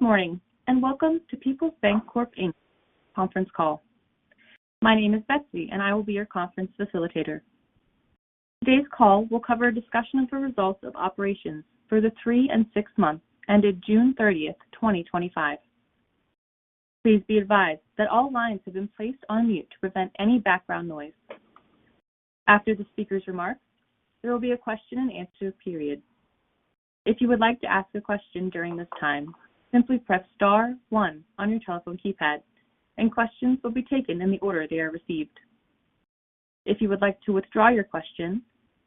Good morning, and welcome to Peoples Bancorp, Inc. conference call. My name is Betsy, and I will be your conference facilitator. Today's call will cover a discussion of the results of operations for the 3 and 6 months ended June 30th, 2025. Please be advised that all lines have been placed on mute to prevent any background noise. After the speaker's remarks, there will be a question and answer period. If you would like to ask a question during this time, simply press star 1 on your telephone keypad, and questions will be taken in the order they are received. If you would like to withdraw your question,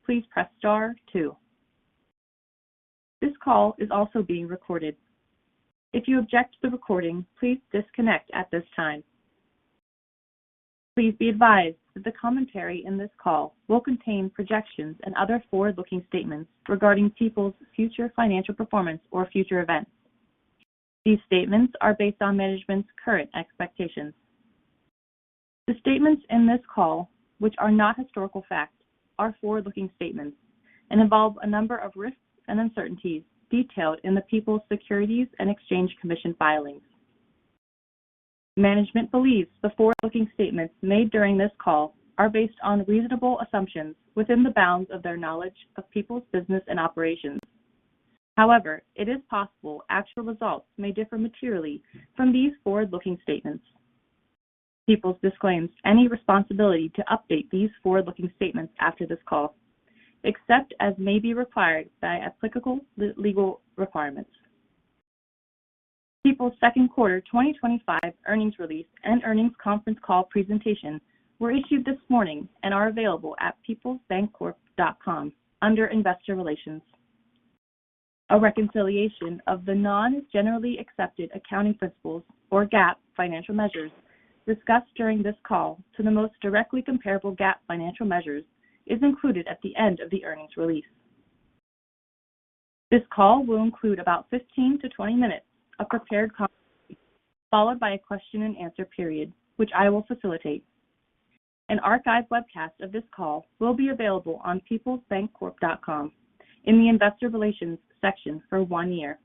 please press star 2. This call is also being recorded. If you object to the recording, please disconnect at this time. Please be advised that the commentary in this call will contain projections and other forward-looking statements regarding Peoples' future financial performance or future events. These statements are based on management's current expectations. The statements in this call, which are not historical facts, are forward-looking statements and involve a number of risks and uncertainties detailed in the Peoples Securities and Exchange Commission filings. Management believes the forward-looking statements made during this call are based on reasonable assumptions within the bounds of their knowledge of Peoples' business and operations. However, it is possible actual results may differ materially from these forward-looking statements. Peoples disclaims any responsibility to update these forward-looking statements after this call, except as may be required by applicable legal requirements. Peoples' second quarter 2025 earnings release and earnings conference call presentation were issued this morning and are available at peoplesbancorp.com under Investor Relations. A reconciliation of the non-generally accepted accounting principles, or GAAP, financial measures discussed during this call to the most directly comparable GAAP financial measures is included at the end of the earnings release. This call will include about 15 to 20 minutes of prepared comments, followed by a question and answer period, which I will facilitate. An archived webcast of this call will be available on peoplesbancorp.com in the Investor Relations section for 1 year.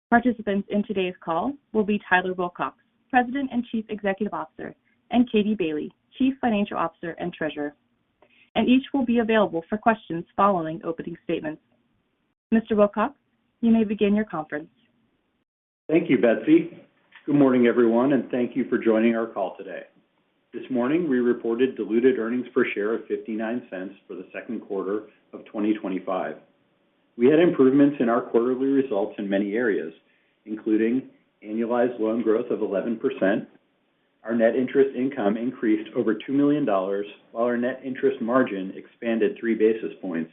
Participants in today's call will be Tyler Wilcox, President and Chief Executive Officer, and Katie Bailey, Chief Financial Officer and Treasurer, and each will be available for questions following opening statements. Mr. Wilcox, you may begin your conference. Thank you, Betsy. Good morning, everyone, and thank you for joining our call today. This morning, we reported diluted earnings per share of 59 cents for the second quarter of 2025. We had improvements in our quarterly results in many areas, including annualized loan growth of 11%. Our net interest income increased over $2 million, while our net interest margin expanded 3 basis points,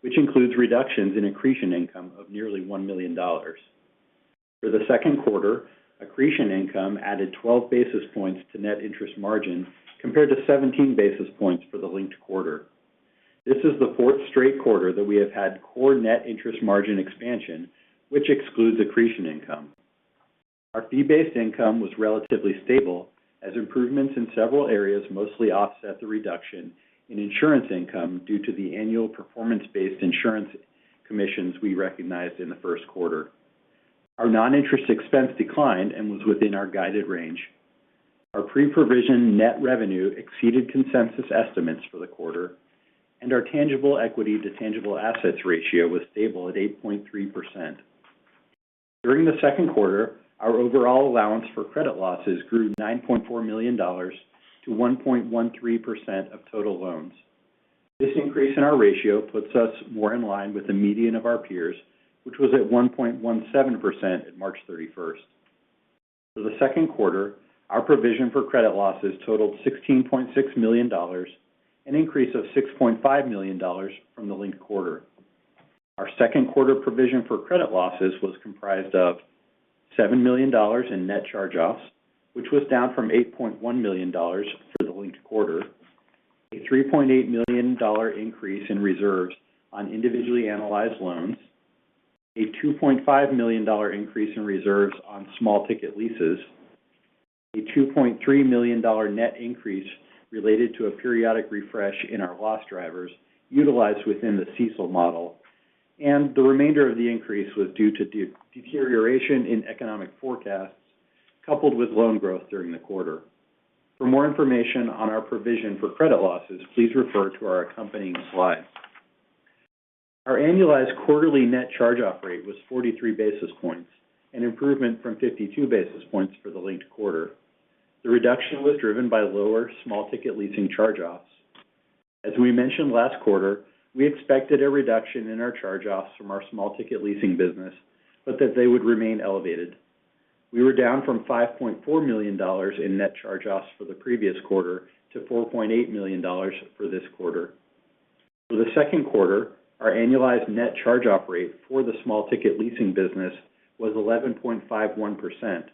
which includes reductions in accretion income of nearly $1 million. For the second quarter, accretion income added 12 basis points to net interest margin compared to 17 basis points for the linked quarter. This is the 4th straight quarter that we have had core net interest margin expansion, which excludes accretion income. Our fee-based income was relatively stable as improvements in several areas mostly offset the reduction in insurance income due to the annual performance-based insurance commissions we recognized in the first quarter. Our non-interest expense declined and was within our guided range. Our pre-provision net revenue exceeded consensus estimates for the quarter, and our tangible equity to tangible assets ratio was stable at 8.3%. During the second quarter, our overall allowance for credit losses grew $9.4 million to 1.13% of total loans. This increase in our ratio puts us more in line with the median of our peers, which was at 1.17% at March 31st. For the second quarter, our provision for credit losses totaled $16.6 million, an increase of $6.5 million from the linked quarter. Our second quarter provision for credit losses was comprised of $7 million in net charge-offs, which was down from $8.1 million for the linked quarter, a $3.8 million increase in reserves on individually analyzed loans, a $2.5 million increase in reserves on small ticket leases, a $2.3 million net increase related to a periodic refresh in our loss drivers utilized within the CECL model, and the remainder of the increase was due to deterioration in economic forecasts coupled with loan growth during the quarter. For more information on our provision for credit losses, please refer to our accompanying slide. Our annualized quarterly net charge-off rate was 43 basis points, an improvement from 52 basis points for the linked quarter. The reduction was driven by lower small-ticket leasing charge-offs. As we mentioned last quarter, we expected a reduction in our charge-offs from our small-ticket leasing business, but that they would remain elevated. We were down from $5.4 million in net charge-offs for the previous quarter to $4.8 million for this quarter. For the second quarter, our annualized net charge-off rate for the small-ticket leasing business was 11.51%,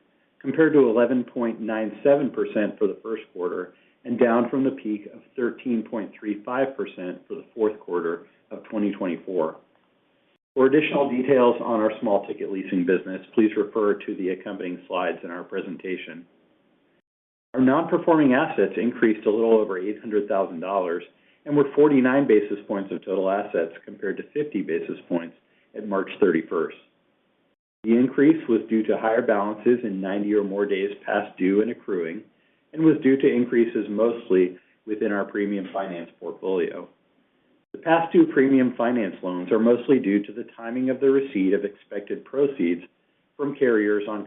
compared to 11.97% for the first quarter, and down from the peak of 13.35% for the fourth quarter of 2024. For additional details on our small-ticket leasing business, please refer to the accompanying slides in our presentation. Our non-performing assets increased a little over $800,000 and were 49 basis points of total assets compared to 50 basis points at March 31st. The increase was due to higher balances in 90 or more days past due and accruing, and was due to increases mostly within our premium finance portfolio. The past due premium finance loans are mostly due to the timing of the receipt of expected proceeds from carriers on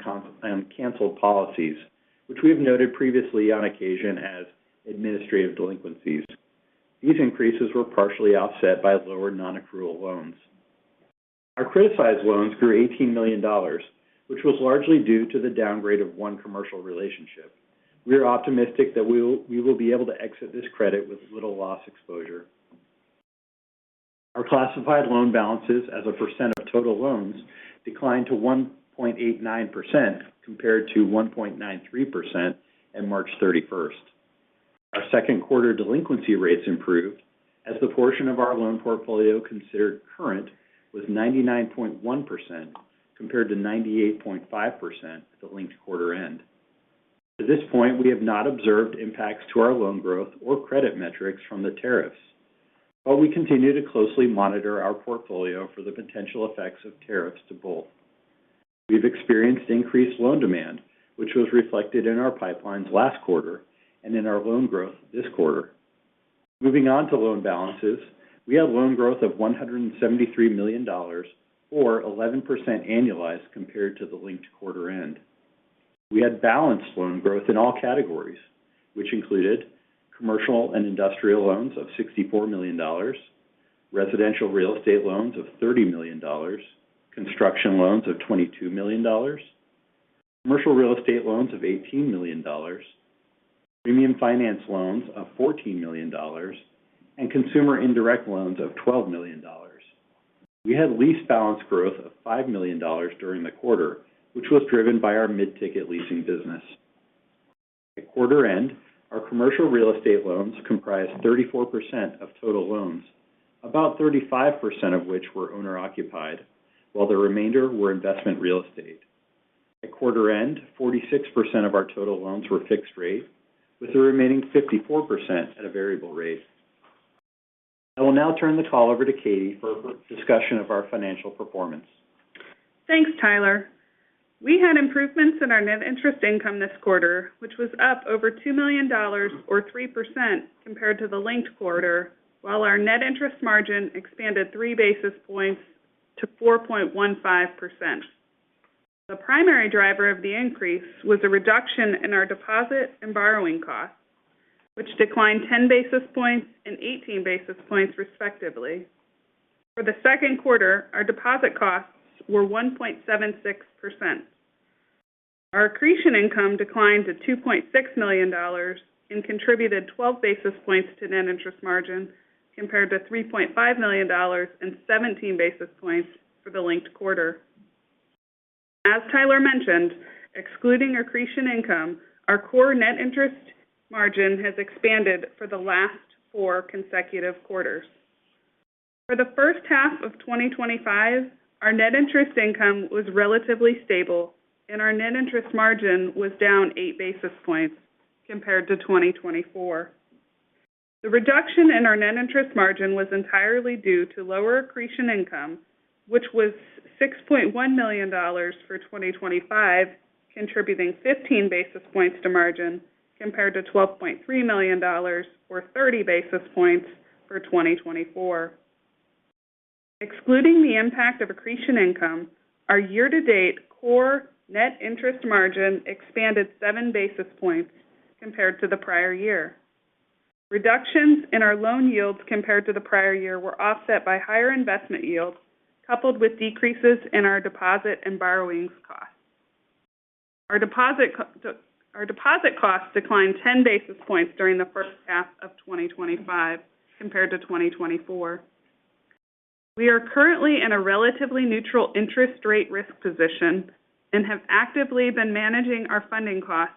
canceled policies, which we have noted previously on occasion as administrative delinquencies. These increases were partially offset by lower non-accrual loans. Our criticized loans grew $18 million, which was largely due to the downgrade of one commercial relationship. We are optimistic that we will be able to exit this credit with little loss exposure. Our classified loan balances as a percent of total loans declined to 1.89% compared to 1.93% at March 31st. Our second quarter delinquency rates improved as the portion of our loan portfolio considered current was 99.1% compared to 98.5% at the linked quarter end. To this point, we have not observed impacts to our loan growth or credit metrics from the tariffs, but we continue to closely monitor our portfolio for the potential effects of tariffs to both. We've experienced increased loan demand, which was reflected in our pipelines last quarter and in our loan growth this quarter. Moving on to loan balances, we had loan growth of $173 million, or 11% annualized compared to the linked quarter end. We had balanced loan growth in all categories, which included commercial and industrial loans of $64 million, residential real estate loans of $30 million, construction loans of $22 million, commercial real estate loans of $18 million, premium finance loans of $14 million, and consumer indirect loans of $12 million. We had lease balance growth of $5 million during the quarter, which was driven by our mid-ticket leasing business. At quarter end, our commercial real estate loans comprised 34% of total loans, about 35% of which were owner-occupied, while the remainder were investment real estate. At quarter end, 46% of our total loans were fixed rate, with the remaining 54% at a variable rate. I will now turn the call over to Katie for a discussion of our financial performance. Thanks, Tyler. We had improvements in our net interest income this quarter, which was up over $2 million or 3% compared to the linked quarter, while our net interest margin expanded 3 basis points to 4.15%. The primary driver of the increase was a reduction in our deposit and borrowing costs, which declined 10 basis points and 18 basis points respectively. For the second quarter, our deposit costs were 1.76%. Our accretion income declined to $2.6 million and contributed 12 basis points to net interest margin compared to $3.5 million and 17 basis points for the linked quarter. As Tyler mentioned, excluding accretion income, our core net interest margin has expanded for the last 4 consecutive quarters. For the first half of 2025, our net interest income was relatively stable, and our net interest margin was down 8 basis points compared to 2024. The reduction in our net interest margin was entirely due to lower accretion income, which was $6.1 million for 2025, contributing 15 basis points to margin, compared to $12.3 million, or 30 basis points for 2024. Excluding the impact of accretion income, our year-to-date core net interest margin expanded 7 basis points compared to the prior year. Reductions in our loan yields compared to the prior year were offset by higher investment yields, coupled with decreases in our deposit and borrowings costs. Our deposit costs declined 10 basis points during the first half of 2025 compared to 2024. We are currently in a relatively neutral interest rate risk position and have actively been managing our funding costs,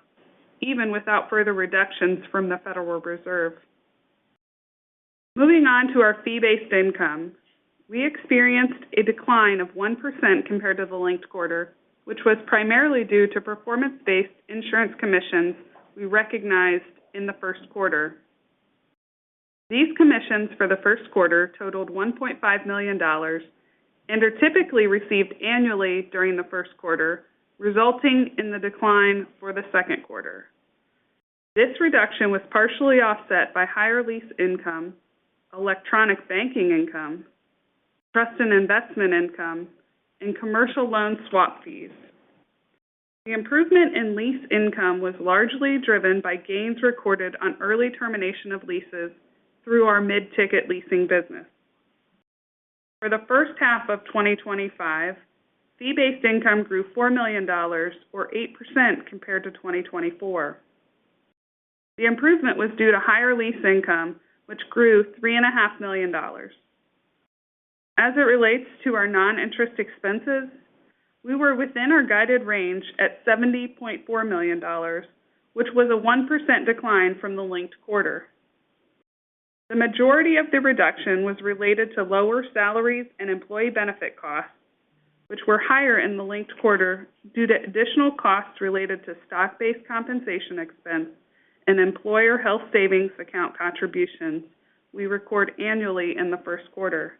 even without further reductions from the Federal Reserve. Moving on to our fee-based income, we experienced a decline of 1% compared to the linked quarter, which was primarily due to performance-based insurance commissions we recognized in the first quarter. These commissions for the first quarter totaled $1.5 million and are typically received annually during the first quarter, resulting in the decline for the second quarter. This reduction was partially offset by higher lease income, electronic banking income, trust and investment income, and commercial loan swap fees. The improvement in lease income was largely driven by gains recorded on early termination of leases through our mid-ticket leasing business. For the first half of 2025, fee-based income grew $4 million, or 8% compared to 2024. The improvement was due to higher lease income, which grew $3.5 million. As it relates to our non-interest expenses, we were within our guided range at $70.4 million, which was a 1% decline from the linked quarter. The majority of the reduction was related to lower salaries and employee benefit costs, which were higher in the linked quarter due to additional costs related to stock-based compensation expense and employer health savings account contributions we record annually in the first quarter.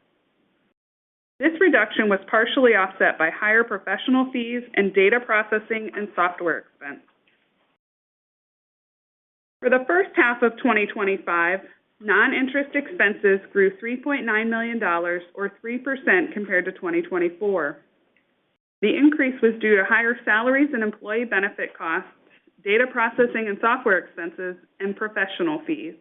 This reduction was partially offset by higher professional fees and data processing and software expense. For the first half of 2025, non-interest expenses grew $3.9 million, or 3% compared to 2024. The increase was due to higher salaries and employee benefit costs, data processing and software expenses, and professional fees.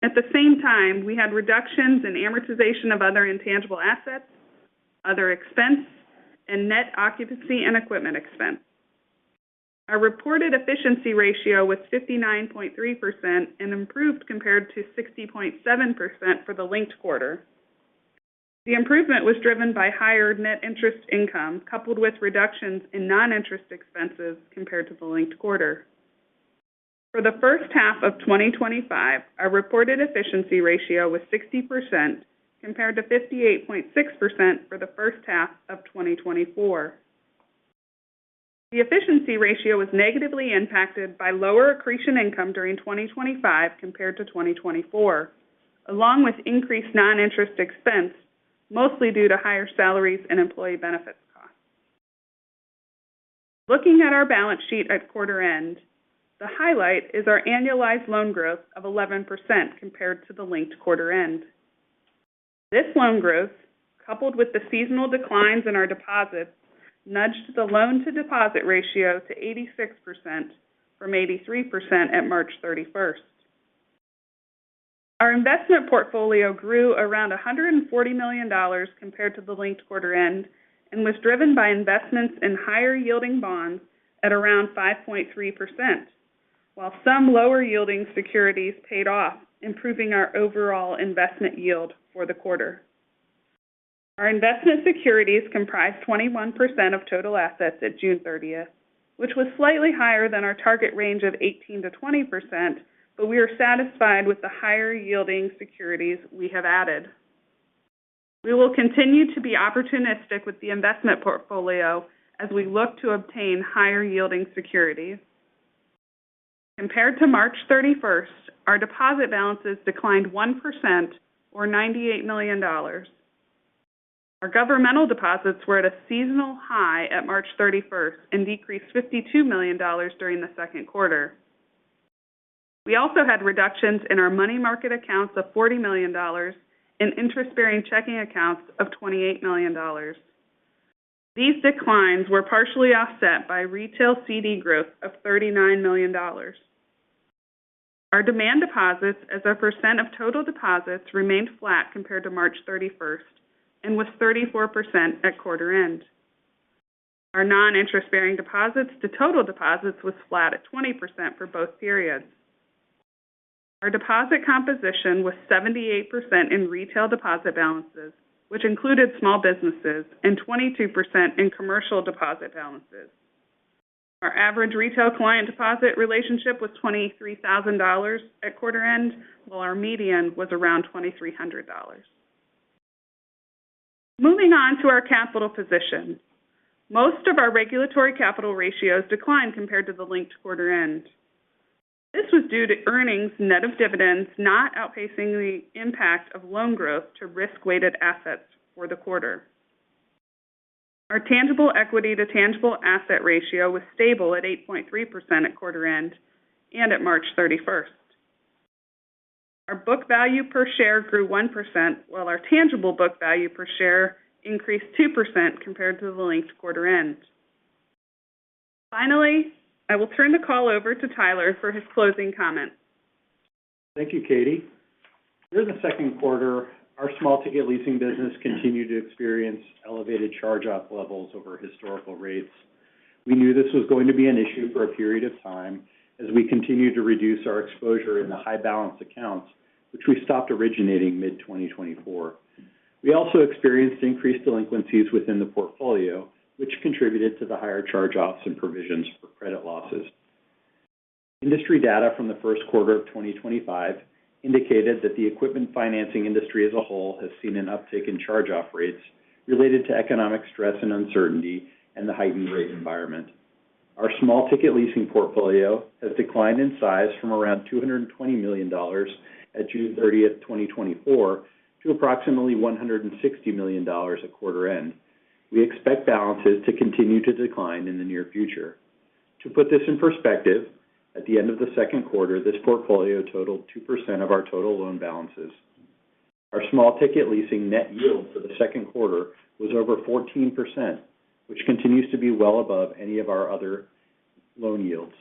At the same time, we had reductions in amortization of other intangible assets, other expense, and net occupancy and equipment expense. Our reported efficiency ratio was 59.3% and improved compared to 60.7% for the linked quarter. The improvement was driven by higher net interest income, coupled with reductions in non-interest expenses compared to the linked quarter. For the first half of 2025, our reported efficiency ratio was 60%, compared to 58.6% for the first half of 2024. The efficiency ratio was negatively impacted by lower accretion income during 2025 compared to 2024, along with increased non-interest expense, mostly due to higher salaries and employee benefits costs. Looking at our balance sheet at quarter end, the highlight is our annualized loan growth of 11% compared to the linked quarter end. This loan growth, coupled with the seasonal declines in our deposits, nudged the loan-to-deposit ratio to 86% from 83% at March 31st. Our investment portfolio grew around $140 million compared to the linked quarter end and was driven by investments in higher-yielding bonds at around 5.3%, while some lower-yielding securities paid off, improving our overall investment yield for the quarter. Our investment securities comprised 21% of total assets at June 30th, which was slightly higher than our target range of 18 to 20%, but we are satisfied with the higher-yielding securities we have added. We will continue to be opportunistic with the investment portfolio as we look to obtain higher-yielding securities. Compared to March 31st, our deposit balances declined 1%, or $98 million. Our governmental deposits were at a seasonal high at March 31st and decreased $52 million during the second quarter. We also had reductions in our money market accounts of $40 million and interest-bearing checking accounts of $28 million. These declines were partially offset by retail CD growth of $39 million. Our demand deposits as a percent of total deposits remained flat compared to March 31st and was 34% at quarter end. Our non-interest-bearing deposits to total deposits was flat at 20% for both periods. Our deposit composition was 78% in retail deposit balances, which included small businesses, and 22% in commercial deposit balances. Our average retail client deposit relationship was $23,000 at quarter end, while our median was around $2,300. Moving on to our capital position. Most of our regulatory capital ratios declined compared to the linked quarter end. This was due to earnings net of dividends not outpacing the impact of loan growth to risk-weighted assets for the quarter. Our tangible equity to tangible asset ratio was stable at 8.3% at quarter end and at March 31st. Our book value per share grew 1%, while our tangible book value per share increased 2% compared to the linked quarter end. Finally, I will turn the call over to Tyler for his closing comments. Thank you, Katie. During the second quarter, our small ticket leasing business continued to experience elevated charge-off levels over historical rates. We knew this was going to be an issue for a period of time as we continued to reduce our exposure in the high balance accounts, which we stopped originating mid-2024. We also experienced increased delinquencies within the portfolio, which contributed to the higher charge-offs and provisions for credit losses. Industry data from the first quarter of 2025 indicated that the equipment financing industry as a whole has seen an uptick in charge-off rates related to economic stress and uncertainty and the heightened rate environment. Our small ticket leasing portfolio has declined in size from around $220 million at June 30th, 2024 to approximately $160 million at quarter end. We expect balances to continue to decline in the near future. To put this in perspective, at the end of the second quarter, this portfolio totaled 2% of our total loan balances. Our small ticket leasing net yield for the second quarter was over 14%, which continues to be well above any of our other loan yields.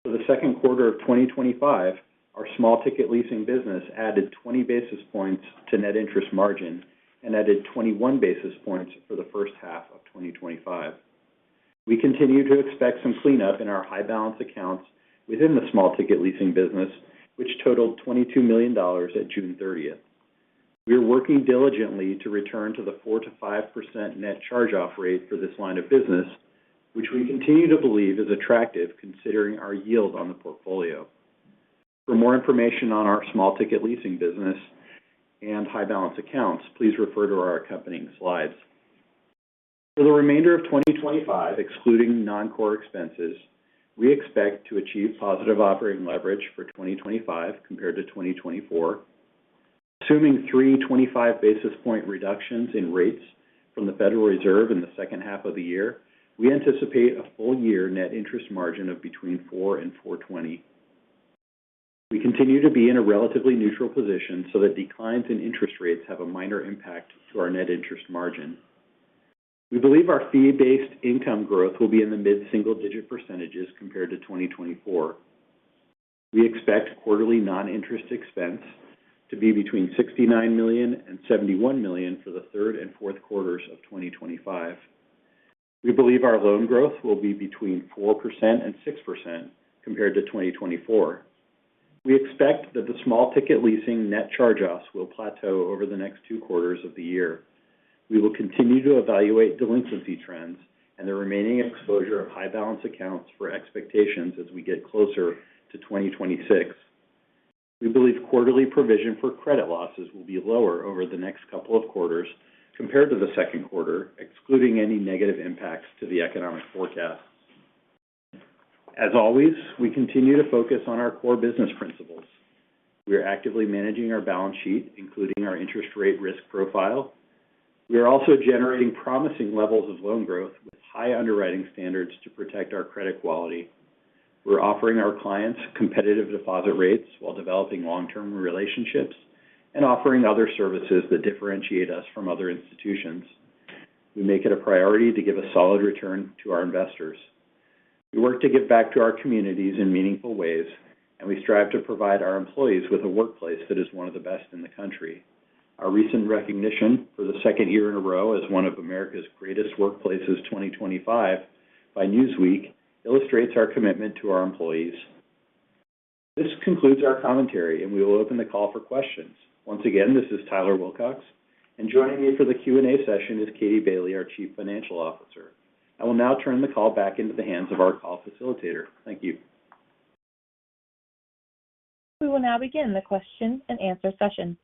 For the second quarter of 2025, our small ticket leasing business added 20 basis points to net interest margin and added 21 basis points for the first half of 2025. We continue to expect some cleanup in our high balance accounts within the small ticket leasing business, which totaled $22 million at June 30th. We are working diligently to return to the 4 to 5% net charge-off rate for this line of business, which we continue to believe is attractive considering our yield on the portfolio. For more information on our small ticket leasing business and high balance accounts, please refer to our accompanying slides. For the remainder of 2025, excluding non-core expenses, we expect to achieve positive operating leverage for 2025 compared to 2024. Assuming 325 basis point reductions in rates from the Federal Reserve in the second half of the year, we anticipate a full year net interest margin of between 4 and 4.20. We continue to be in a relatively neutral position so that declines in interest rates have a minor impact to our net interest margin. We believe our fee-based income growth will be in the mid-single-digit percentages compared to 2024. We expect quarterly non-interest expense to be between $69 million and $71 million for the third and fourth quarters of 2025. We believe our loan growth will be between 4% and 6% compared to 2024. We expect that the small ticket leasing net charge-offs will plateau over the next 2 quarters of the year. We will continue to evaluate delinquency trends and the remaining exposure of high balance accounts for expectations as we get closer to 2026. We believe quarterly provision for credit losses will be lower over the next couple of quarters compared to the second quarter, excluding any negative impacts to the economic forecast. As always, we continue to focus on our core business principles. We are actively managing our balance sheet, including our interest rate risk profile. We are also generating promising levels of loan growth with high underwriting standards to protect our credit quality. We're offering our clients competitive deposit rates while developing long-term relationships and offering other services that differentiate us from other institutions. We make it a priority to give a solid return to our investors. We work to give back to our communities in meaningful ways, and we strive to provide our employees with a workplace that is one of the best in the country. Our recent recognition for the second year in a row as one of America's Greatest Workplaces 2025 by Newsweek illustrates our commitment to our employees. This concludes our commentary, and we will open the call for questions. Once again, this is Tyler Wilcox, and joining me for the Q&A session is Katie Bailey, our Chief Financial Officer. I will now turn the call back into the hands of our call facilitator. Thank you. We will now begin the question and answer session.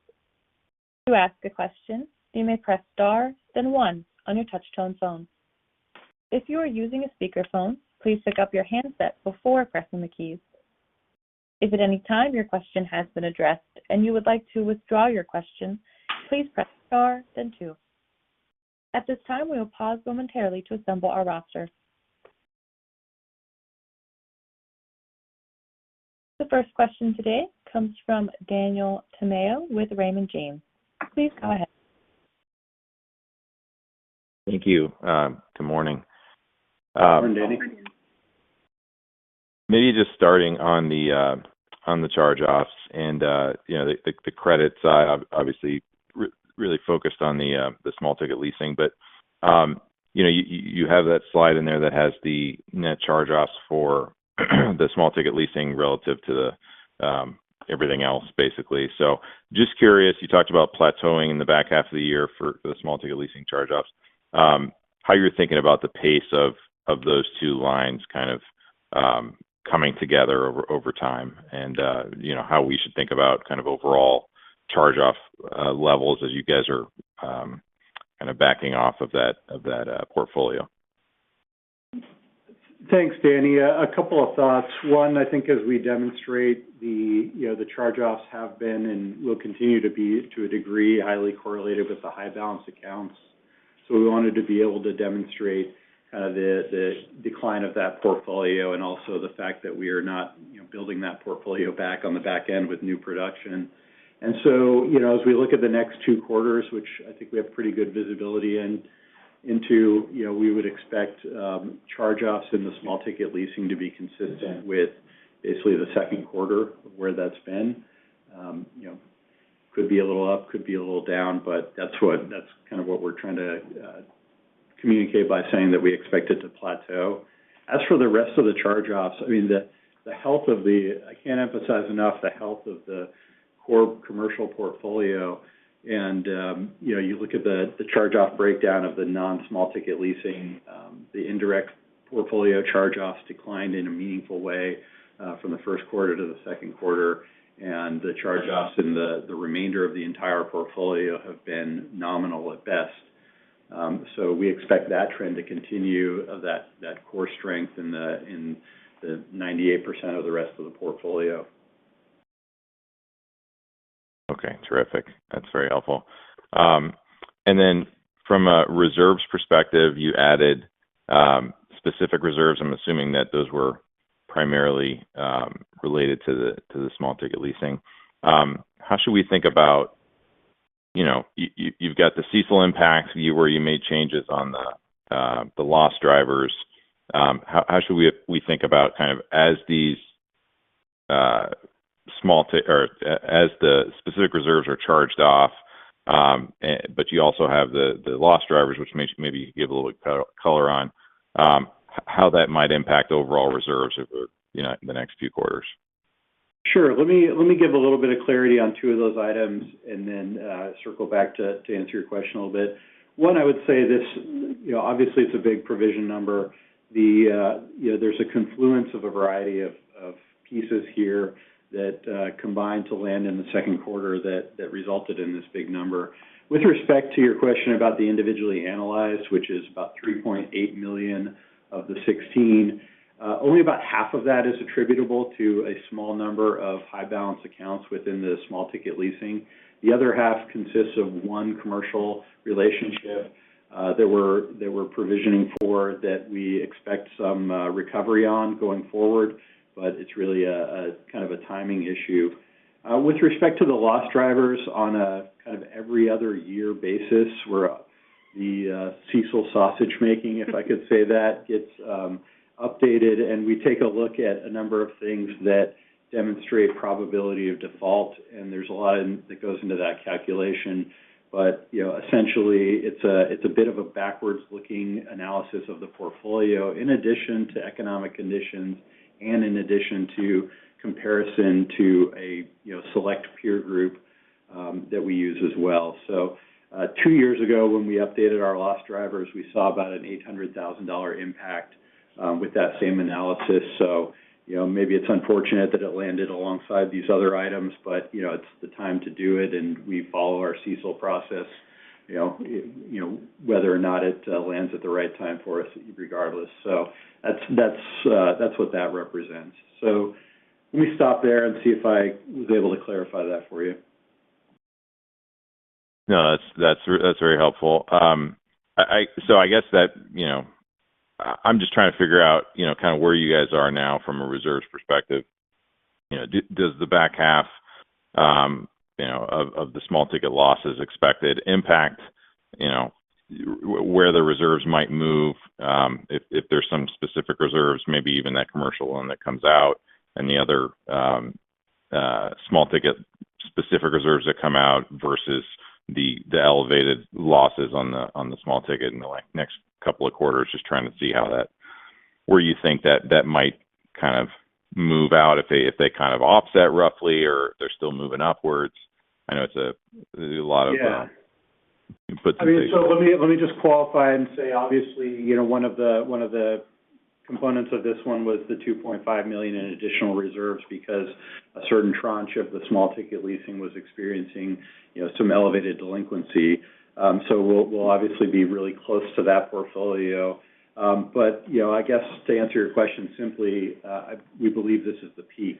To ask a question, you may press star, then 1 on your touch-tone phone. If you are using a speakerphone, please pick up your handset before pressing the keys. If at any time your question has been addressed and you would like to withdraw your question, please press star, then 2. At this time, we will pause momentarily to assemble our roster. The first question today comes from Daniel Tamayo with Raymond James. Please go ahead. Thank you. Good morning. Good morning, Danny. Maybe just starting on the charge-offs and the credit side, obviously really focused on the small ticket leasing, but you have that slide in there that has the net charge-offs for the small ticket leasing relative to the everything else, basically. So just curious, you talked about plateauing in the back half of the year for the small ticket leasing charge-offs. How you're thinking about the pace of those two lines kind of coming together over time, and how we should think about kind of overall charge-off levels as you guys are kind of backing off of that portfolio. Thanks, Danny. A couple of thoughts. One, I think as we demonstrate the charge-offs have been and will continue to be to a degree highly correlated with the high balance accounts. So we wanted to be able to demonstrate kind of the decline of that portfolio, and also the fact that we are not building that portfolio back on the back end with new production. And so, as we look at the next 2 quarters, which I think we have pretty good visibility into, we would expect charge-offs in the small ticket leasing to be consistent with basically the second quarter of where that's been. Could be a little up, could be a little down, but that's kind of what we're trying to communicate by saying that we expect it to plateau. As for the rest of the charge-offs, I mean, the health of I can't emphasize enough the health of the core commercial portfolio. And, you look at the charge-off breakdown of the non-small ticket leasing, the indirect portfolio charge-offs declined in a meaningful way from the first quarter to the second quarter, and the charge-offs in the remainder of the entire portfolio have been nominal at best. So we expect that trend to continue, of that core strength in the 98% of the rest of the portfolio. Okay, terrific. That's very helpful. And then from a reserves perspective, you added specific reserves. I'm assuming that those were primarily related to the small ticket leasing. How should we think about, you've got the CECL impacts where you made changes on the loss drivers. How should we think about kind of as these as the specific reserves are charged off, but you also have the loss drivers, which maybe you could give a little color on how that might impact overall reserves over the next few quarters. Sure. Let me give a little bit of clarity on 2 of those items, and then circle back to answer your question a little bit. One, I would say this, obviously it's a big provision number. There's a confluence of a variety of pieces here that combined to land in the second quarter that resulted in this big number. With respect to your question about the individually analyzed, which is about $3.8 million of the 16, Only about half of that is attributable to a small number of high balance accounts within the small ticket leasing. The other half consists of one commercial relationship that we're provisioning for that we expect some recovery on going forward, but it's really a kind of a timing issue. With respect to the loss drivers on a kind of every other year basis, where the CECL sausage making, if I could say that, gets updated, and we take a look at a number of things that demonstrate probability of default, and there's a lot that goes into that calculation. But essentially, it's a bit of a backwards-looking analysis of the portfolio, in addition to economic conditions, and in addition to comparison to a select peer group that we use as well. So 2 years ago, when we updated our loss drivers, we saw about an $800,000 impact with that same analysis. So maybe it's unfortunate that it landed alongside these other items, but it's the time to do it, and we follow our CECL process. Whether or not it lands at the right time for us, regardless. So that's what that represents. So let me stop there and see if I was able to clarify that for you. No, that's very helpful. So I guess that I'm just trying to figure out kind of where you guys are now from a reserves perspective. Does the back half of the small ticket losses expected impact where the reserves might move, if there's some specific reserves, maybe even that commercial one that comes out, and the other small ticket specific reserves that come out versus the elevated losses on the small ticket in the next couple of quarters. Just trying to see where you think that might kind of move out, if they kind of offset roughly, or they're still moving upwards. I know it's a lot of inputs. So let me just qualify and say, obviously, one of the components of this one was the $2.5 million in additional reserves because a certain tranche of the small ticket leasing was experiencing some elevated delinquency. So we'll obviously be really close to that portfolio. But I guess to answer your question simply, we believe this is the peak,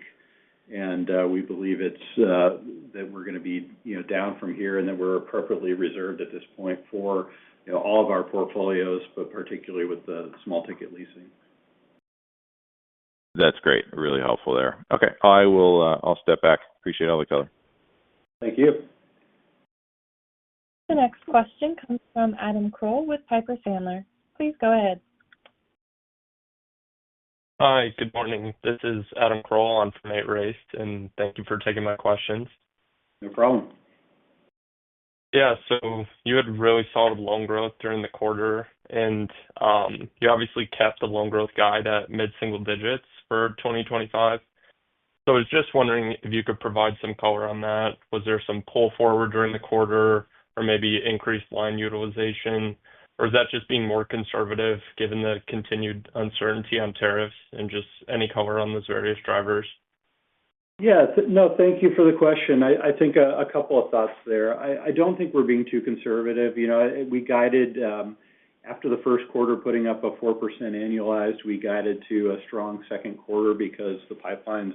and we believe it's that we're going to be down from here, and that we're appropriately reserved at this point for all of our portfolios, but particularly with the small ticket leasing. That's great. Really helpful there. Okay, I'll step back. Appreciate all the color. Thank you. The next question comes from Adam Kroll with Piper Sandler. Please go ahead. Hi, good morning. This is Adam Kroll on for Nate Race, and thank you for taking my questions. No problem. Yeah, so you had really solid loan growth during the quarter, and you obviously kept the loan growth guide at mid-single digits for 2025. So I was just wondering if you could provide some color on that. Was there some pull forward during the quarter, or maybe increased line utilization? Or is that just being more conservative given the continued uncertainty on tariffs, and just any color on those various drivers? Yeah, no, thank you for the question. I think a couple of thoughts there. I don't think we're being too conservative. We guided after the first quarter putting up a 4% annualized. We guided to a strong second quarter because the pipelines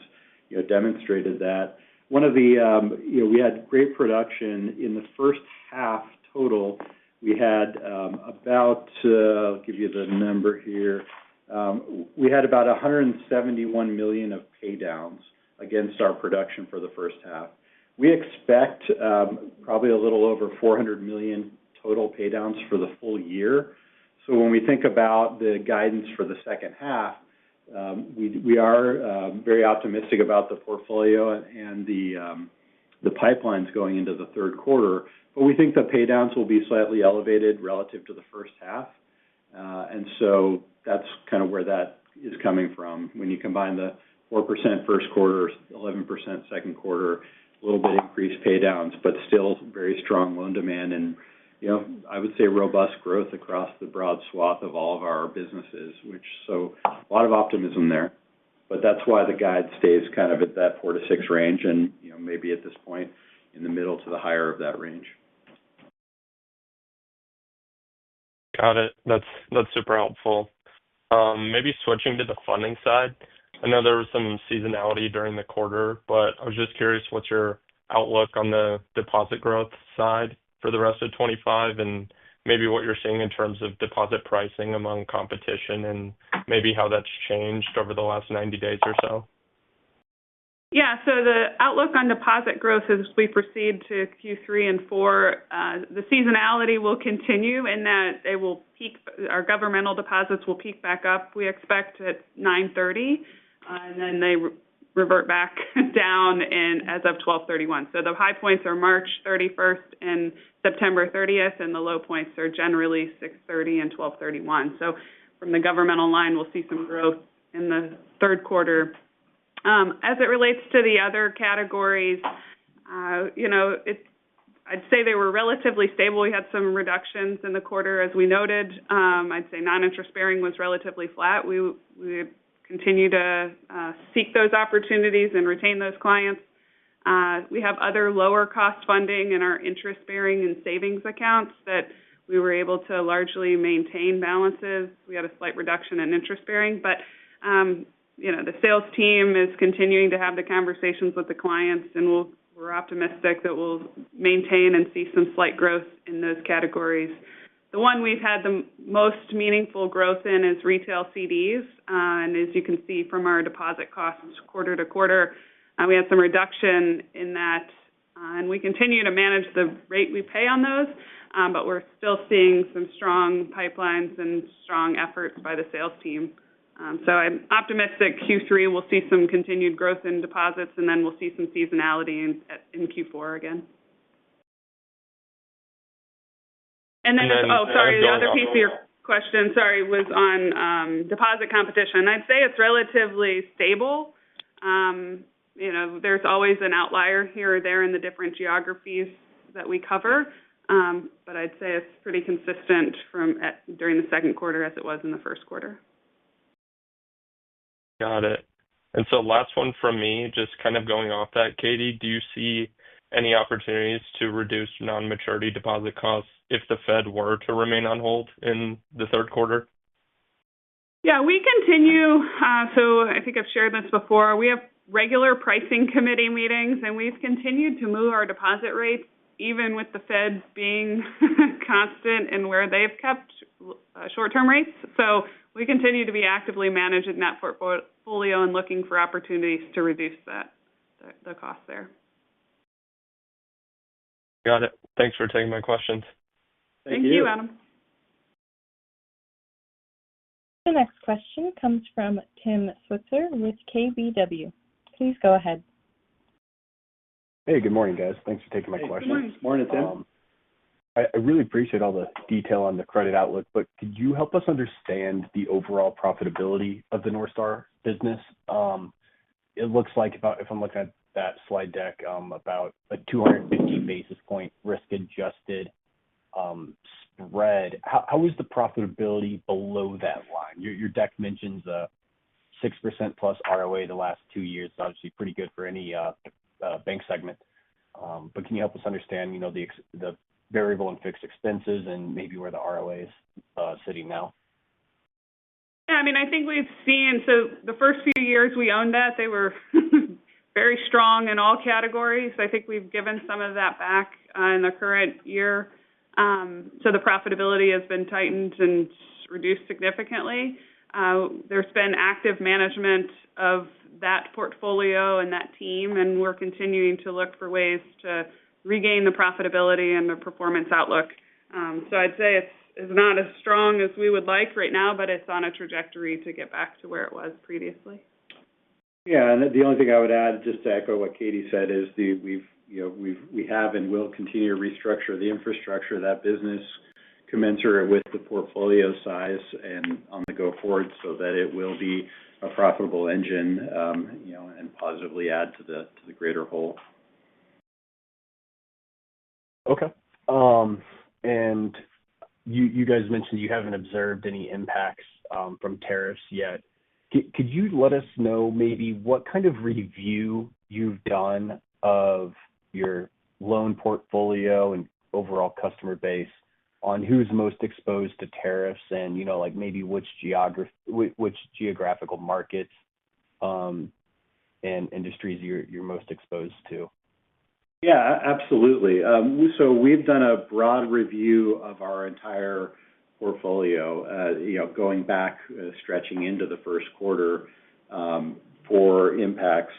demonstrated that. One of the we had great production in the first half total. We had about I'll give you the number here. We had about $171 million of pay downs against our production for the first half. We expect probably a little over $400 million total pay downs for the full year. So when we think about the guidance for the second half, we are very optimistic about the portfolio and the pipelines going into the third quarter. But we think the pay downs will be slightly elevated relative to the first half. And so that's kind of where that is coming from. When you combine the 4% first quarter, 11% second quarter, a little bit increased pay downs, but still very strong loan demand, and I would say robust growth across the broad swath of all of our businesses, so a lot of optimism there. But that's why the guide stays kind of at that 4 to 6 range, and maybe at this point in the middle to the higher of that range. Got it. That's super helpful. Maybe switching to the funding side. I know there was some seasonality during the quarter, but I was just curious what's your outlook on the deposit growth side for the rest of 25 and maybe what you're seeing in terms of deposit pricing among competition and maybe how that's changed over the last 90 days or so. Yeah, so the outlook on deposit growth as we proceed to Q3 and 4, the seasonality will continue in that they will peak, our governmental deposits will peak back up, we expect, at 9/30, and then they revert back down as of 12/31. So the high points are March 31st and September 30th, and the low points are generally 6/30 and 12/31. So from the governmental line, we'll see some growth in the third quarter. As it relates to the other categories, I'd say they were relatively stable. We had some reductions in the quarter, as we noted. I'd say non-interest bearing was relatively flat. We continue to seek those opportunities and retain those clients. We have other lower cost funding in our interest bearing and savings accounts that we were able to largely maintain balances. We had a slight reduction in interest bearing, but the sales team is continuing to have the conversations with the clients, and we're optimistic that we'll maintain and see some slight growth in those categories. The one we've had the most meaningful growth in is retail CDs, and as you can see from our deposit costs quarter to quarter, we had some reduction in that, and we continue to manage the rate we pay on those, but we're still seeing some strong pipelines and strong efforts by the sales team. So I'm optimistic Q3 we'll see some continued growth in deposits, and then we'll see some seasonality in Q4 again. And then, the other piece of your question, was on deposit competition. I'd say it's relatively stable. There's always an outlier here or there in the different geographies that we cover, but I'd say it's pretty consistent during the second quarter as it was in the first quarter. Got it. And so last one from me, just kind of going off that, Katie, do you see any opportunities to reduce non-maturity deposit costs if the Fed were to remain on hold in the third quarter? Yeah, we continue. So I think I've shared this before. We have regular pricing committee meetings, and we've continued to move our deposit rates, even with the Fed being constant in where they've kept short-term rates. So we continue to be actively managing that portfolio and looking for opportunities to reduce the cost there. Got it. Thanks for taking my questions. Thank you, Adam. The next question comes from Tim Switzer with KBW. Please go ahead. Hey, good morning, guys. Thanks for taking my question. Good morning, Tim. I really appreciate all the detail on the credit outlook, but could you help us understand the overall profitability of the North Star business? It looks like, if I'm looking at that slide deck, about a 250 basis point risk-adjusted spread. How is the profitability below that line? Your deck mentions a 6% plus ROA the last 2 years. It's obviously pretty good for any bank segment. But can you help us understand, the variable and fixed expenses and maybe where the ROA is sitting now? Yeah, I think we've seen, so the first few years we owned that, they were very strong in all categories. I think we've given some of that back in the current year. So the profitability has been tightened and reduced significantly. There's been active management of that portfolio and that team, and we're continuing to look for ways to regain the profitability and the performance outlook. So I'd say it's not as strong as we would like right now, but it's on a trajectory to get back to where it was previously. Yeah, and the only thing I would add, just to echo what Katie said, is we have and will continue to restructure the infrastructure of that business commensurate with the portfolio size and on the go forward, so that it will be a profitable engine, and positively add to the greater whole. Okay. And you guys mentioned you haven't observed any impacts from tariffs yet. Could you let us know maybe what kind of review you've done of your loan portfolio and overall customer base on who's most exposed to tariffs and, like maybe which geographical markets and industries you're most exposed to? Yeah, absolutely. So we've done a broad review of our entire portfolio, going back, stretching into the first quarter for impacts.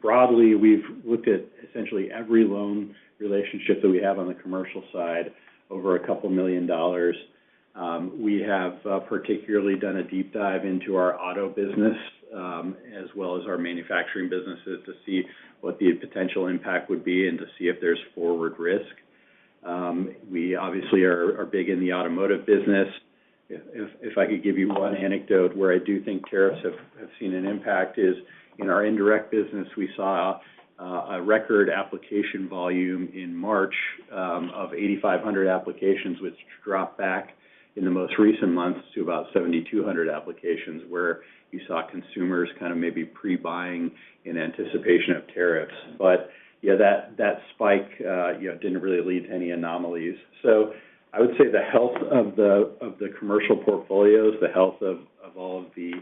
Broadly, we've looked at essentially every loan relationship that we have on the commercial side, over a couple $1 million. We have particularly done a deep dive into our auto business as well as our manufacturing businesses to see what the potential impact would be and to see if there's forward risk. We obviously are big in the automotive business. If I could give you one anecdote where I do think tariffs have seen an impact is in our indirect business, we saw a record application volume in March of 8,500 applications, which dropped back in the most recent months to about 7,200 applications, where you saw consumers kind of maybe pre-buying in anticipation of tariffs. But yeah, that spike didn't really lead to any anomalies. So I would say the health of the commercial portfolios, the health of all of the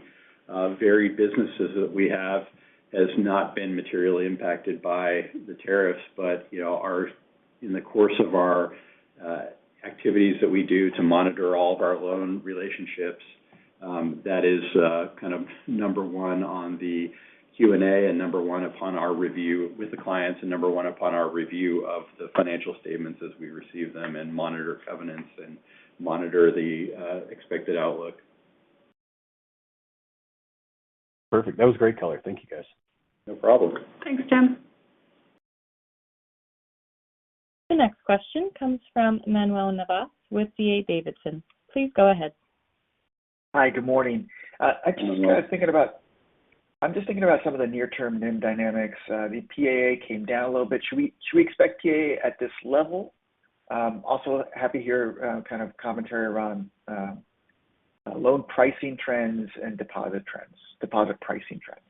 varied businesses that we have has not been materially impacted by the tariffs, but are in the course of our activities that we do to monitor all of our loan relationships. That is kind of number one on the Q&A and number one upon our review with the clients and number one upon our review of the financial statements as we receive them and monitor covenants and monitor the expected outlook. Perfect. That was great color. Thank you, guys. No problem. Thanks, Tim. The next question comes from Manuel Navas with D.A. Davidson. Please go ahead. Hi, good morning. I'm just thinking about some of the near-term NIM dynamics. The PAA came down a little bit. Should we expect PAA at this level? Also, happy to hear kind of commentary around loan pricing trends and deposit pricing trends.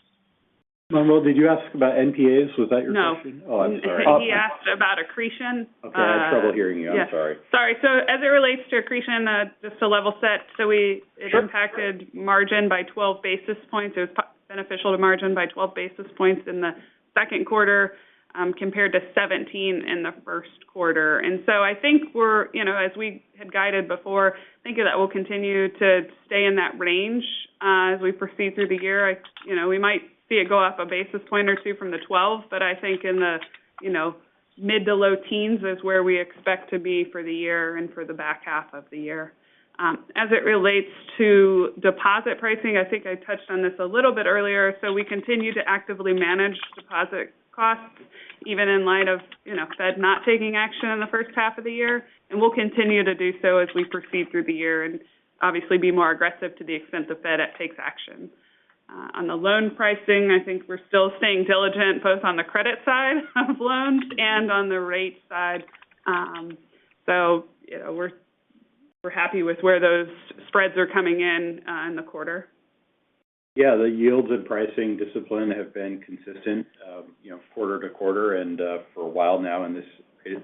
Manuel, did you ask about NPAs? Was that your question? No. Oh, I'm sorry. He asked about accretion. Okay, I had trouble hearing you. I'm sorry. Sorry. So as it relates to accretion, just to level set, it impacted margin by 12 basis points. It was beneficial to margin by 12 basis points in the second quarter compared to 17 in the first quarter. And so I think we're, as we had guided before, I think that we'll continue to stay in that range as we proceed through the year. We might see it go up a basis point or two from the 12, but I think in the, mid to low teens is where we expect to be for the year and for the back half of the year. As it relates to deposit pricing, I think I touched on this a little bit earlier. So we continue to actively manage deposit costs, even in light of, Fed not taking action in the first half of the year. And we'll continue to do so as we proceed through the year and obviously be more aggressive to the extent the Fed takes action. On the loan pricing, I think we're still staying diligent both on the credit side of loans and on the rate side. We're happy with where those spreads are coming in the quarter. Yeah, the yields and pricing discipline have been consistent, quarter to quarter and for a while now in this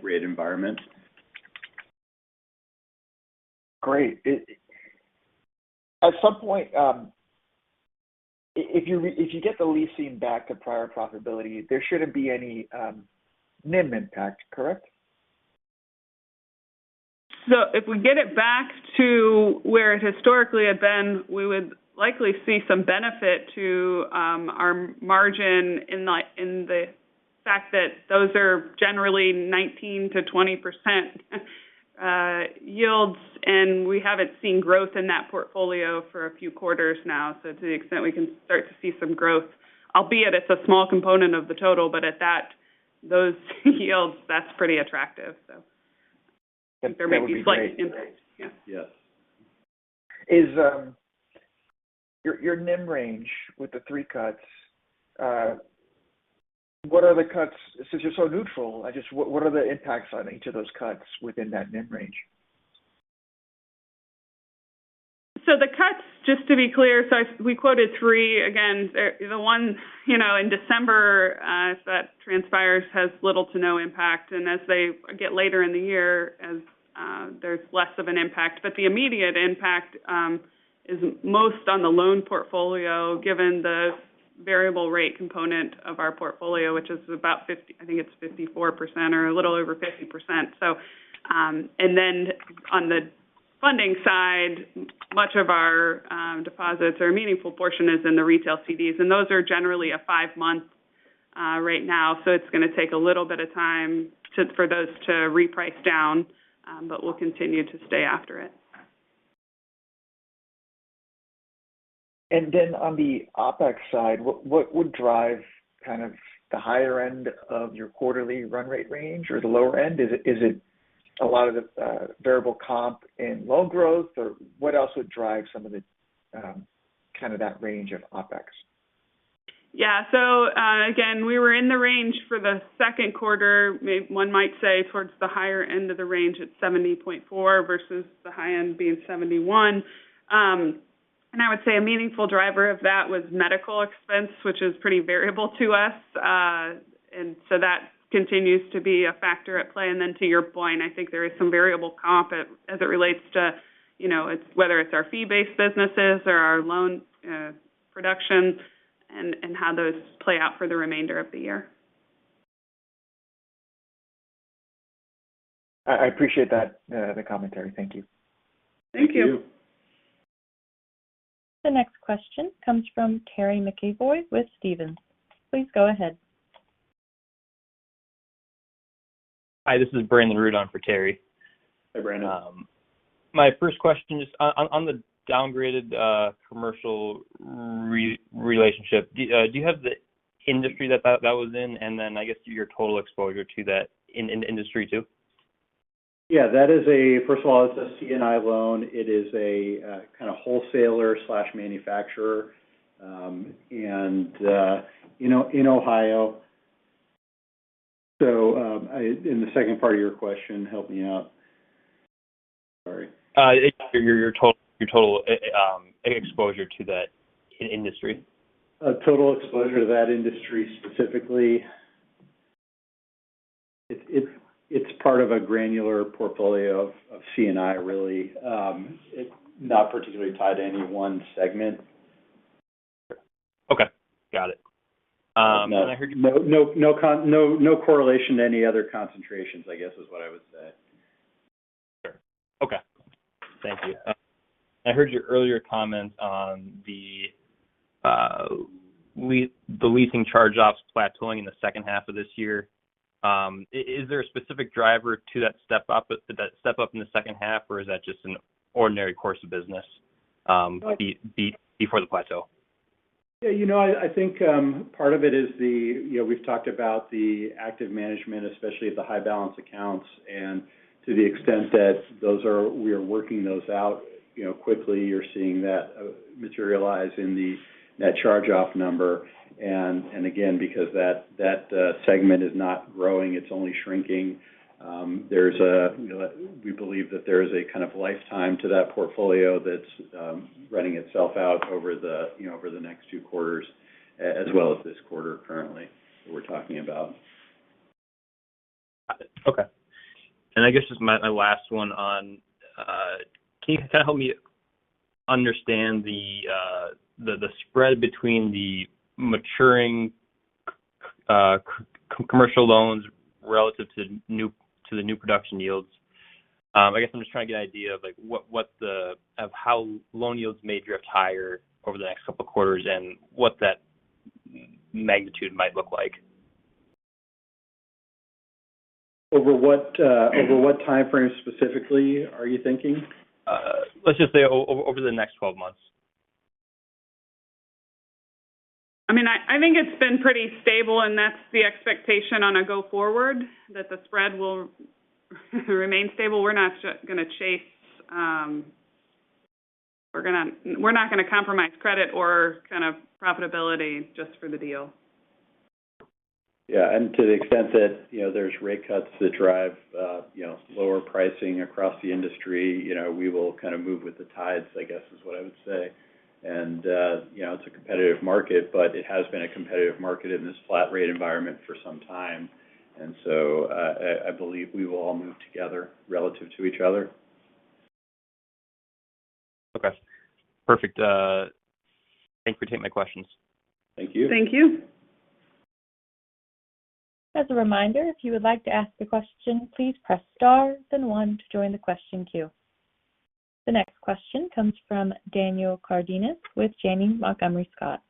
rate environment. Great. At some point, if you get the leasing back to prior profitability, there shouldn't be any NIM impact, correct? So if we get it back to where it historically had been, we would likely see some benefit to our margin in the fact that those are generally 19 to 20% yields, and we haven't seen growth in that portfolio for a few quarters now. So to the extent we can start to see some growth, albeit it's a small component of the total, but at those yields, that's pretty attractive. So there may be slight impact. Yeah. Yes. Is your NIM range with the 3 cuts? What are the cuts? Since you're so neutral, what are the impacts on each of those cuts within that NIM range? So the cuts, just to be clear, we quoted 3. Again, the one, in December, if that transpires, has little to no impact. And as they get later in the year, as there's less of an impact. But the immediate impact is most on the loan portfolio, given the variable rate component of our portfolio, which is about 54% or a little over 50%. So, and then on the funding side, much of our deposits, or a meaningful portion, is in the retail CDs, and those are generally a 5-month right now. So it's going to take a little bit of time for those to reprice down, but we'll continue to stay after it. And then on the OpEx side, what would drive kind of the higher end of your quarterly run rate range or the lower end? Is it a lot of the variable comp and loan growth, or what else would drive some of the kind of that range of OpEx? Yeah, so again, we were in the range for the second quarter. One might say towards the higher end of the range at 70.4 versus the high end being 71. And I would say a meaningful driver of that was medical expense, which is pretty variable to us. And so that continues to be a factor at play. And then to your point, I think there is some variable comp as it relates to, it's whether it's our fee-based businesses or our loan production and how those play out for the remainder of the year. I appreciate that, the commentary. Thank you. Thank you. The next question comes from Terry McEvoy with Stephens. Please go ahead. Hi, this is Brandon Root on for Terry. Hi, Brandon. My first question is on the downgraded commercial relationship. Do you have the industry that was in, and then I guess your total exposure to that in industry too? Yeah, that is first of all, it's a C&I loan. It is a kind of wholesaler/manufacturer, and in Ohio. So, in the second part of your question, help me out. Sorry. Your total exposure to that industry. Total exposure to that industry specifically. It's part of a granular portfolio of C&I, really. It's not particularly tied to any one segment. Okay, got it. And I heard no correlation to any other concentrations, I guess is what I would say. Sure. Okay. Thank you. I heard your earlier comments on the leasing charge-offs plateauing in the second half of this year. Is there a specific driver to that step up in the second half, or is that just an ordinary course of business before the plateau? Yeah, I think part of it is we've talked about the active management, especially of the high balance accounts, and to the extent that we are working those out, quickly, you're seeing that materialize in the net charge-off number. And again, because that segment is not growing, it's only shrinking. We believe that there is a kind of lifetime to that portfolio that's running itself out over the next 2 quarters, as well as this quarter currently that we're talking about. Okay. And I guess just my last one on, can you kind of help me understand the spread between the maturing commercial loans relative to the new production yields? I guess I'm just trying to get an idea of of how loan yields may drift higher over the next couple of quarters and what that magnitude might look like. Over what time frame specifically are you thinking? Let's just say over the next 12 months. I mean, I think it's been pretty stable, and that's the expectation on a go forward, that the spread will remain stable. We're not going to chase. We're not going to compromise credit or kind of profitability just for the deal. Yeah, and to the extent that there's rate cuts that drive lower pricing across the industry, we will kind of move with the tides, I guess is what I would say. And it's a competitive market, but it has been a competitive market in this flat rate environment for some time. And so I believe we will all move together relative to each other. Okay. Perfect. Thank you for taking my questions. Thank you. Thank you. As a reminder, if you would like to ask a question, please press star, then 1 to join the question queue. The next question comes from Daniel Cardenas with Janney Montgomery Scott.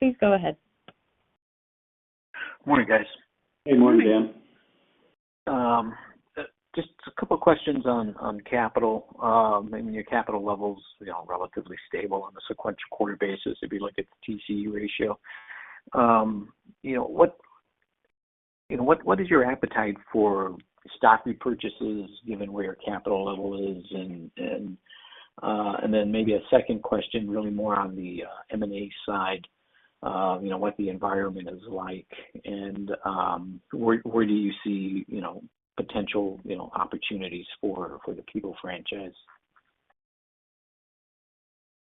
Please go ahead. Morning, guys. Hey, morning, Dan. Just a couple of questions on capital. I mean, your capital levels, relatively stable on a sequential quarter basis if you look at the TCE ratio. What is your appetite for stock repurchases given where your capital level is, and then maybe a second question, really more on the M&A side. What the environment is like, and where do you see potential opportunities for the People franchise?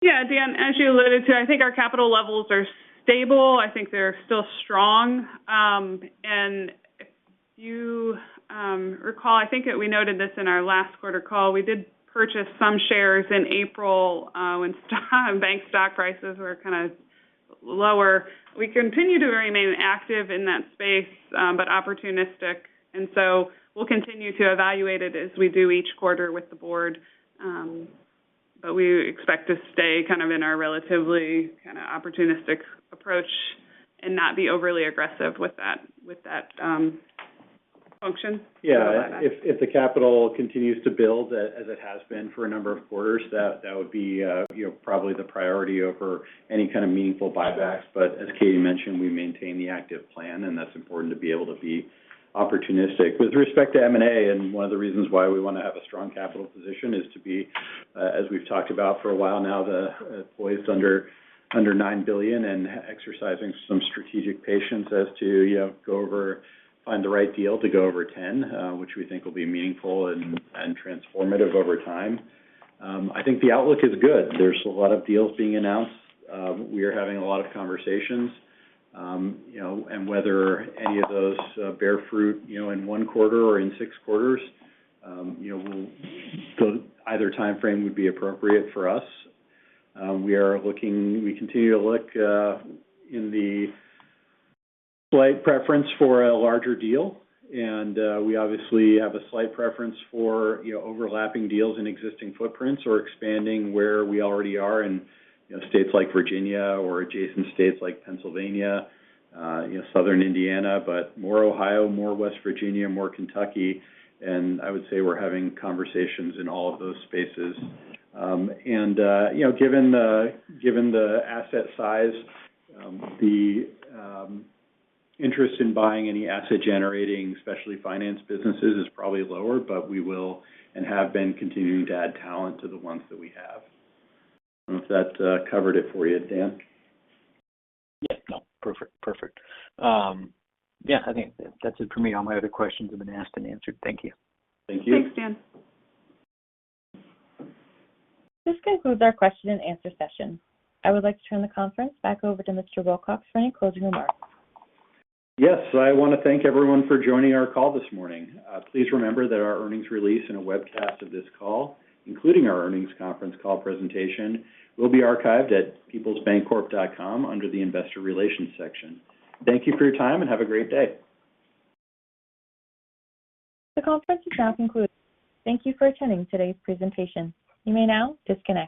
Yeah, Dan, as you alluded to, I think our capital levels are stable. I think they're still strong. And if you recall, I think that we noted this in our last quarter call, we did purchase some shares in April when bank stock prices were kind of lower. We continue to remain active in that space, but opportunistic. And so we'll continue to evaluate it as we do each quarter with the board. But we expect to stay kind of in our relatively kind of opportunistic approach and not be overly aggressive with that function. Yeah, if the capital continues to build as it has been for a number of quarters, that would be probably the priority over any kind of meaningful buybacks. But as Katie mentioned, we maintain the active plan, and that's important to be able to be opportunistic. With respect to M&A, and one of the reasons why we want to have a strong capital position is to be, as we've talked about for a while now, poised under $9 billion and exercising some strategic patience as to find the right deal to go over 10, which we think will be meaningful and transformative over time. I think the outlook is good. There's a lot of deals being announced. We are having a lot of conversations. And whether any of those bear fruit, in one quarter or in 6 quarters, either time frame would be appropriate for us. We continue to look in the slight preference for a larger deal, and we obviously have a slight preference for overlapping deals in existing footprints or expanding where we already are in states like Virginia or adjacent states like Pennsylvania, southern Indiana, but more Ohio, more West Virginia, more Kentucky, and I would say we're having conversations in all of those spaces. Given the asset size, the interest in buying any asset-generating, especially finance businesses, is probably lower, but we will and have been continuing to add talent to the ones that we have. I don't know if that covered it for you, Dan. Yeah, no, perfect. I think that's it for me. All my other questions have been asked and answered. Thank you. Thank you. Thanks, Dan. This concludes our question and answer session. I would like to turn the conference back over to Mr. Wilcox for any closing remarks. Yes, I want to thank everyone for joining our call this morning. Please remember that our earnings release and a webcast of this call, including our earnings conference call presentation, will be archived at peoplesbancorp.com under the Investor Relations section. Thank you for your time and have a great day. The conference is now concluded. Thank you for attending today's presentation. You may now disconnect.